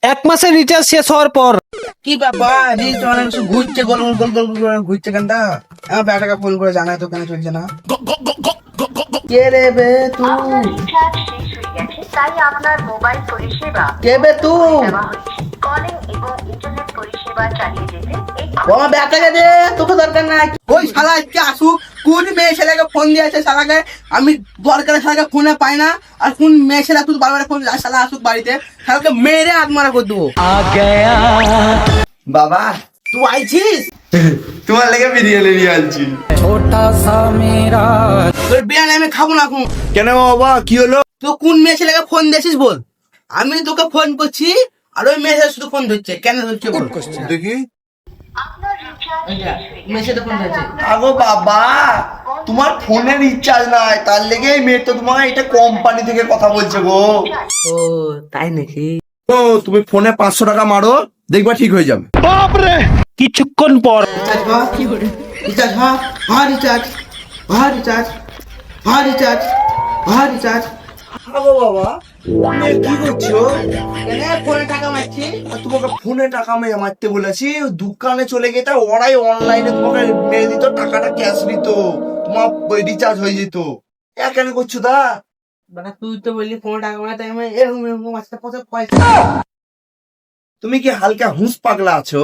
1 মাসের রিচার্জ শেষ হওয়ার পর। কি ব্যাপার এই তো অনেক কিছু ঘুরছে, গোল গোল গোল গোল গোল করে ঘুরছে কেনটা? আমার ব্যাটাকে ফোন করে জানাই তো কেন চলছে না। কে রে বে তুই? আপনার রিচার্জ শেষ হয়ে গেছে, তাই আপনার মোবাইল পরিষেবা কে বে তুই? দেওয়া হয়েছে। কলিং এবং ইন্টারনেট পরিষেবা চালিয়ে যেতে ও আমার ব্যাটাকে দে, তোকে দরকার নাই। ওই শালা আজকে আসুক, কোন মেয়ে ছেলেকে ফোন দিয়েছে শালাকে, আমি দরকারে শালাকে ফোনে পাই না। আর কোন মেয়ে ছেলে তুই বারবার ফোন শালা আসুক বাড়িতে, শালাকে মেরে আত্মারা করে দেবো। বাবা তুই আইছিস? তোমার লেগে বিরিয়ানি নিয়ে আনছি। তোর বিরিয়ানি আমি খাবো না এখন। কেন বাবা কি হলো? তো কোন মেয়ে ছেলেকে ফোন দিয়েছিস বল। আমি তোকে ফোন করছি আর ওই মেয়ে ছেলে শুধু ফোন ধরছে, কেন ধরছে বল? দেখি। আপনার রিচার্জ এই যা, মেয়ে ছেলে ফোন ধরছে। আগো বাবা, তোমার ফোনে রিচার্জ নাই, তার লেগে এই মেয়ে তো তোমার এটা কোম্পানি থেকে কথা বলছে গো। ও তাই নাকি? ও তুমি ফোনে 500 টাকা মারো, দেখবা ঠিক হয়ে যাবে। কিছুক্ষণ পর। রিচার্জ হ্যাঁ রিচার্জ হ্যাঁ রিচার্জ রিচার্জ রিচার্জ। আগো বাবা, তুমি কি করছো? কেন ফোনে টাকা মারছি? আর তোমাকে ফোনে টাকা মারতে বলেছি, দোকানে চলে গেতে ওরাই অনলাইনে তোমাকে মেরে দিত, টাকাটা ক্যাশ নিত, তোমার রিচার্জ হয়ে যেত। কেন করছো দা? মানে তুই তো বললি ফোনে টাকা মারতে, আমি এরকম এরকম আজকে পয়সা। তুমি কি হালকা হুঁস পাগলা আছো?